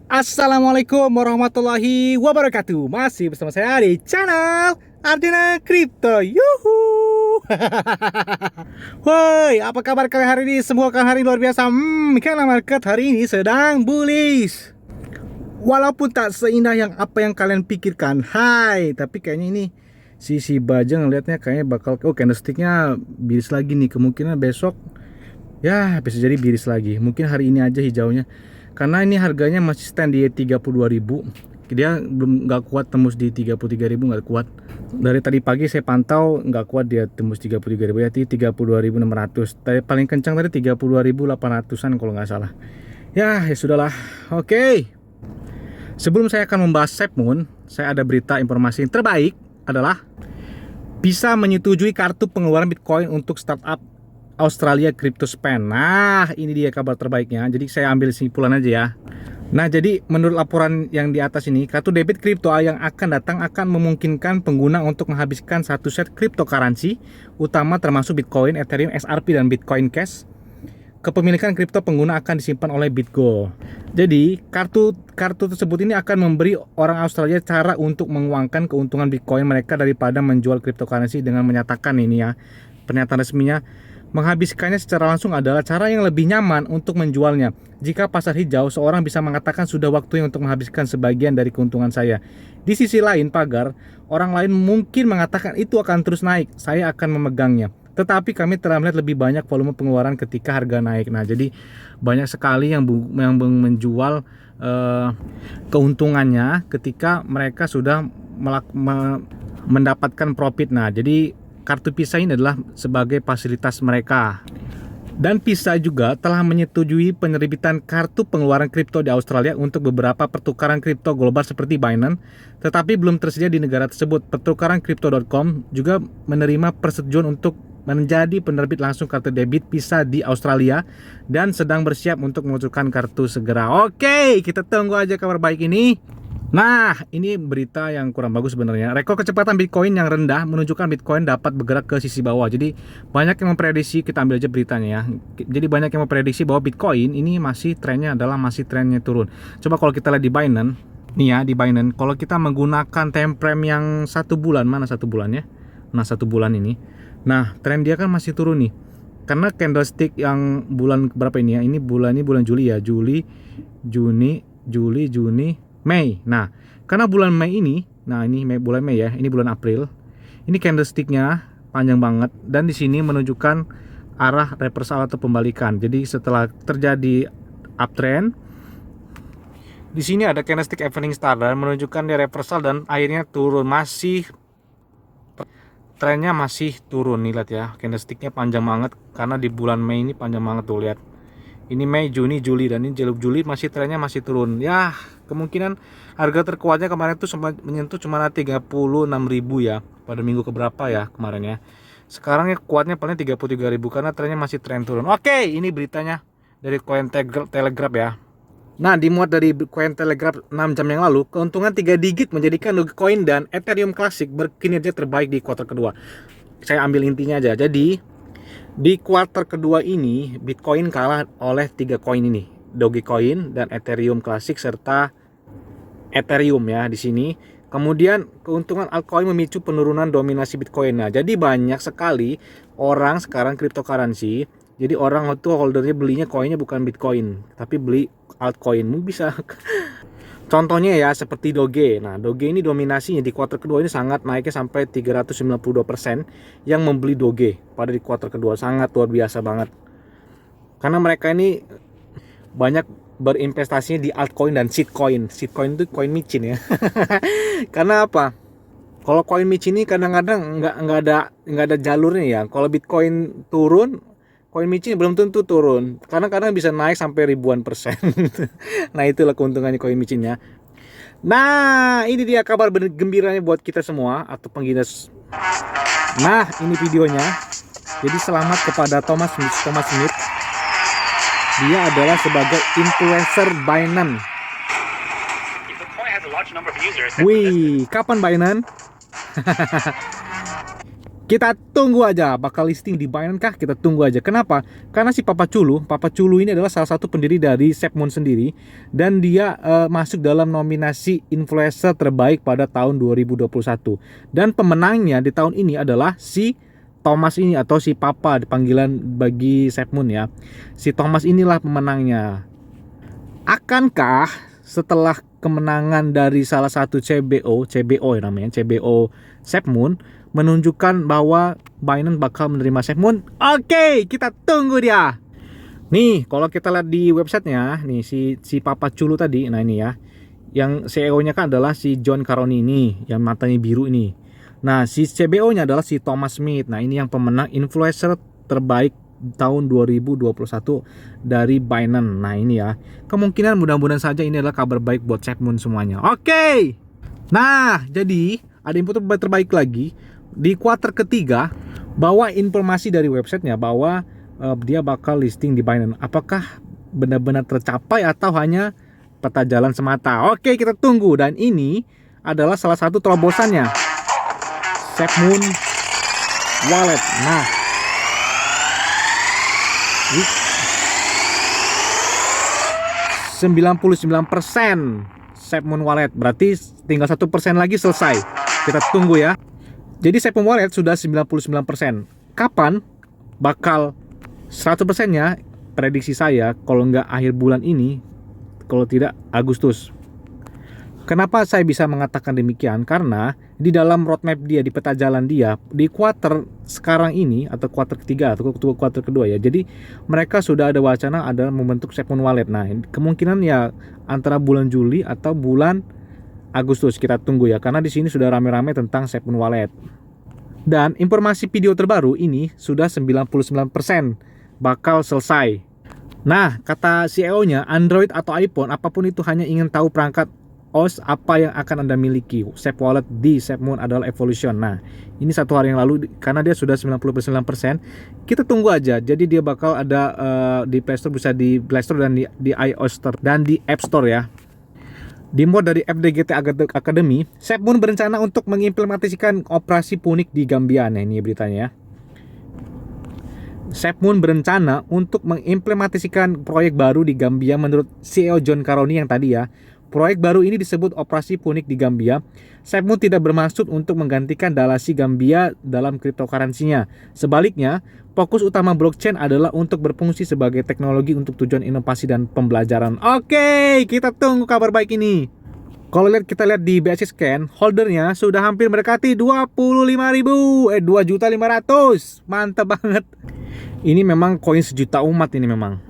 Assalamualaikum warahmatullahi wabarakatuh. Masih bersama saya di channel Ardina Crypto. Yuhu. Woi, apa kabar kalian hari ini? Semoga kalian hari ini luar biasa. Karena market hari ini sedang bullish. Walaupun tak seindah yang apa yang kalian pikirkan. Tapi kayaknya ini si Bajang ngeliatnya kayaknya bakal candlesticknya biris lagi nih. Kemungkinan besok ya bisa jadi biris lagi. Mungkin hari ini aja hijaunya. Karena ini harganya masih stand di 32.000. Dia belum nggak kuat tembus di 33.000, nggak kuat. Dari tadi pagi saya pantau nggak kuat dia tembus 33.000 ya, 32.600. Tadi paling kencang tadi 32.800-an kalau nggak salah. Ya sudahlah. Oke. Sebelum saya akan membahas SafeMoon, saya ada berita informasi yang terbaik adalah bisa menyetujui kartu pengeluaran Bitcoin untuk startup Australia Crypto Spend. Nah, ini dia kabar terbaiknya. Jadi saya ambil kesimpulan aja ya. Nah, jadi menurut laporan yang di atas ini, kartu debit kripto yang akan datang akan memungkinkan pengguna untuk menghabiskan satu set cryptocurrency utama termasuk Bitcoin, Ethereum, XRP, dan Bitcoin Cash. Kepemilikan kripto pengguna akan disimpan oleh BitGo. Jadi, kartu tersebut ini akan memberi orang Australia cara untuk menguangkan keuntungan Bitcoin mereka daripada menjual cryptocurrency dengan menyatakan ini ya. Pernyataan resminya, menghabiskannya secara langsung adalah cara yang lebih nyaman untuk menjualnya. Jika pasar hijau, seorang bisa mengatakan sudah waktunya untuk menghabiskan sebagian dari keuntungan saya. Di sisi lain pagar, orang lain mungkin mengatakan itu akan terus naik, saya akan memegangnya. Tetapi kami telah melihat lebih banyak volume pengeluaran ketika harga naik. Nah, jadi banyak sekali yang menjual keuntungannya ketika mereka sudah mendapatkan profit. Nah, jadi kartu Visa ini adalah sebagai fasilitas mereka. Dan Visa juga telah menyetujui penerbitan kartu pengeluaran kripto di Australia untuk beberapa pertukaran kripto global seperti Binance, tetapi belum tersedia di negara tersebut. Pertukaran Crypto.com juga menerima persetujuan untuk menjadi penerbit langsung kartu debit Visa di Australia dan sedang bersiap untuk meluncurkan kartu segera. Oke, kita tunggu aja kabar baik ini. Nah, ini berita yang kurang bagus sebenarnya. Rekor kecepatan Bitcoin yang rendah menunjukkan Bitcoin dapat bergerak ke sisi bawah. Jadi banyak yang memprediksi, kita ambil aja beritanya ya. Jadi banyak yang memprediksi bahwa Bitcoin ini masih trennya turun. Coba kalau kita lihat di Binance, nih ya di Binance, kalau kita menggunakan time frame yang 1 bulan, mana 1 bulan ya? Nah 1 bulan ini, nah tren dia kan masih turun nih. Karena candlestick yang bulan berapa ini ya? Ini bulan Juli ya, Juli, Juni, Mei. Nah, karena bulan Mei ini, nah ini bulan Mei ya, ini bulan April. Ini candlesticknya panjang banget dan di sini menunjukkan arah reversal atau pembalikan. Jadi setelah terjadi uptrend, di sini ada candlestick evening star dan menunjukkan dia reversal dan akhirnya turun, trennya masih turun nih, lihat ya. Candlesticknya panjang banget karena di bulan Mei ini panjang banget tuh, lihat. Ini Mei, Juni, Juli, dan ini Juli masih trennya masih turun. Ya, kemungkinan harga terkuatnya kemarin tuh sempat menyentuh cuma 36.000 ya pada minggu keberapa ya kemarin ya. Sekarang ya kuatnya paling 33.000 karena trennya masih tren turun. Oke, ini beritanya dari Cointelegraph ya. Nah, dimuat dari Cointelegraph 6 jam yang lalu, keuntungan 3 digit menjadikan Dogecoin dan Ethereum Classic berkinerja terbaik di kuartal kedua. Saya ambil intinya aja. Jadi di kuartal kedua ini Bitcoin kalah oleh 3 koin ini, Dogecoin dan Ethereum Classic serta Ethereum ya di sini. Kemudian keuntungan altcoin memicu penurunan dominasi Bitcoin. Nah, jadi banyak sekali orang sekarang cryptocurrency. Jadi orang itu holdernya belinya koinnya bukan Bitcoin, tapi beli altcoin. Bisa contohnya ya seperti Doge. Nah, Doge ini dominasinya di kuartal kedua ini sangat naiknya sampai 392% yang membeli Doge pada di kuartal kedua, sangat luar biasa banget. Karena mereka ini banyak berinvestasinya di altcoin dan shitcoin. Shitcoin itu koin micin ya. Karena apa? Kalau koin micin ini kadang-kadang nggak ada jalurnya ya. Kalau Bitcoin turun, koin micin belum tentu turun, karena kadang bisa naik sampai ribuan persen. Nah, itulah keuntungannya koin micinnya. Nah, ini dia kabar gembiranya buat kita semua atau pengguna. Nah, ini videonya. Jadi selamat kepada Thomas Smith. Dia adalah sebagai influencer Binance. Wih, kapan Binance? Kita tunggu aja, bakal listing di Binance kah? Kita tunggu aja. Kenapa? Karena si Papa Chulu ini adalah salah satu pendiri dari SafeMoon sendiri, dan dia masuk dalam nominasi influencer terbaik pada tahun 2021. Dan pemenangnya di tahun ini adalah si Thomas ini, atau si Papa panggilan bagi SafeMoon ya. Si Thomas inilah pemenangnya. Akankah setelah kemenangan dari salah satu CBO ya namanya, CBO SafeMoon, menunjukkan bahwa Binance bakal menerima SafeMoon? Oke, kita tunggu dia. Nih, kalau kita lihat di websitenya, nih si Papa Chulu tadi, nah ini ya, yang CEO-nya kan adalah si John Caroni ini, yang matanya biru ini. Nah, si CBO-nya adalah si Thomas Smith. Nah, ini yang pemenang influencer terbaik tahun 2021 dari Binance. Nah, ini ya, kemungkinan mudah-mudahan saja ini adalah kabar baik buat SafeMoon semuanya. Oke. Nah, jadi ada info terbaik lagi di kuartal ketiga, bahwa informasi dari websitenya bahwa dia bakal listing di Binance. Apakah benar-benar tercapai atau hanya peta jalan semata? Oke, kita tunggu. Dan ini adalah salah satu terobosannya, SafeMoon Wallet. Nah, 99% SafeMoon Wallet, berarti tinggal 1% lagi selesai. Kita tunggu ya. Jadi SafeMoon Wallet sudah 99%. Kapan bakal 100%-nya? Prediksi saya kalau nggak akhir bulan ini, kalau tidak Agustus. Kenapa saya bisa mengatakan demikian? Karena di dalam roadmap dia, di peta jalan dia, di kuarter sekarang ini, atau kuarter ketiga atau kuarter kedua ya, jadi mereka sudah ada wacana ada membentuk SafeMoon Wallet. Nah, kemungkinan ya antara bulan Juli atau bulan Agustus. Kita tunggu ya, karena di sini sudah rame-rame tentang SafeMoon Wallet. Dan informasi video terbaru ini sudah 99% bakal selesai. Nah, kata CEO-nya, Android atau iPhone apapun itu hanya ingin tahu perangkat OS apa yang akan Anda miliki. Safe Wallet di SafeMoon adalah Evolution. Nah, ini satu hari yang lalu, karena dia sudah 99%. Kita tunggu aja. Jadi dia bakal ada di Play Store, bisa di Play Store dan di iOS Store dan di App Store ya. Di mod dari FDGT Academy, SafeMoon berencana untuk mengimplementasikan operasi Punik di Gambia. Nah, ini beritanya ya. SafeMoon berencana untuk mengimplementasikan proyek baru di Gambia menurut CEO John Caroni yang tadi ya. Proyek baru ini disebut Operasi Punik di Gambia. SafeMoon tidak bermaksud untuk menggantikan dalasi Gambia dalam cryptocurrency-nya. Sebaliknya, fokus utama blockchain adalah untuk berfungsi sebagai teknologi untuk tujuan inovasi dan pembelajaran. Oke, kita tunggu kabar baik ini. Kalau kita lihat di BSC Scan, holdernya sudah hampir mendekati 2.500.000. Mantap banget. Ini memang koin sejuta umat ini memang.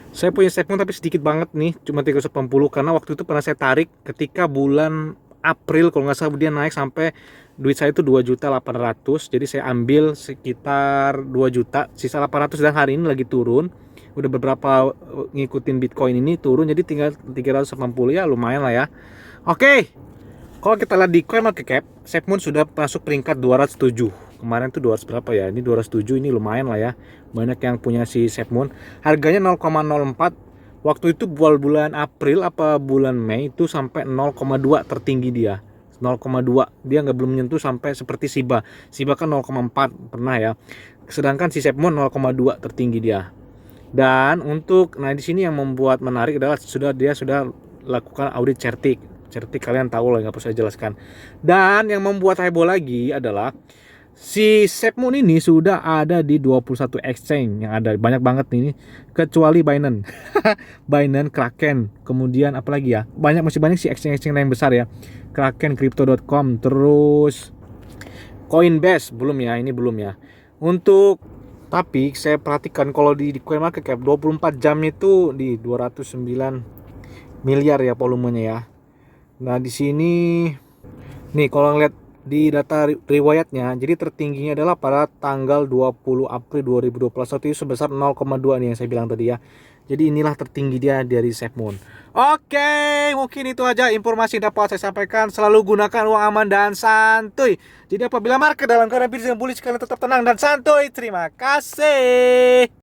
Saya punya SafeMoon tapi sedikit banget nih, cuma 380, karena waktu itu pernah saya tarik ketika bulan April kalau nggak salah, dia naik sampai duit saya itu 2.800.000. Jadi saya ambil sekitar 2 juta, sisa 800, dan hari ini lagi turun. Udah beberapa ngikutin Bitcoin ini turun, jadi tinggal 380 ya, lumayan lah ya. Oke. Kalau kita lihat di CoinMarketCap, SafeMoon sudah masuk peringkat 207. Kemarin tuh 200 berapa ya? Ini 207, ini lumayan lah ya. Banyak yang punya si SafeMoon. Harganya 0,04. Waktu itu bulan April apa bulan Mei itu sampai 0,2 tertinggi dia. 0,2. Dia belum menyentuh sampai seperti Shiba. Shiba kan 0,4 pernah ya. Sedangkan si SafeMoon 0,2 tertinggi dia. Dan untuk di sini yang membuat menarik adalah dia sudah lakukan audit Certik. Certik kalian tahu lah, nggak perlu saya jelaskan. Dan yang membuat heboh lagi adalah si SafeMoon ini sudah ada di 21 exchange yang ada, banyak banget ini, kecuali Binance. Binance, Kraken, kemudian apa lagi ya? Masih banyak sih exchange yang besar ya. Kraken, Crypto.com, terus Coinbase belum ya, ini belum ya. Tapi saya perhatikan kalau di CoinMarketCap 24 jam itu di 209 miliar ya volumenya ya. Nah, di sini nih kalau ngeliat di data riwayatnya, jadi tertingginya adalah pada tanggal 20 April 2021 itu sebesar 0,2 nih yang saya bilang tadi ya. Jadi inilah tertinggi dia dari SafeMoon. Oke, mungkin itu aja informasi yang dapat saya sampaikan. Selalu gunakan uang aman dan santuy. Jadi apabila market dalam keadaan bullish, kalian tetap tenang dan santuy. Terima kasih.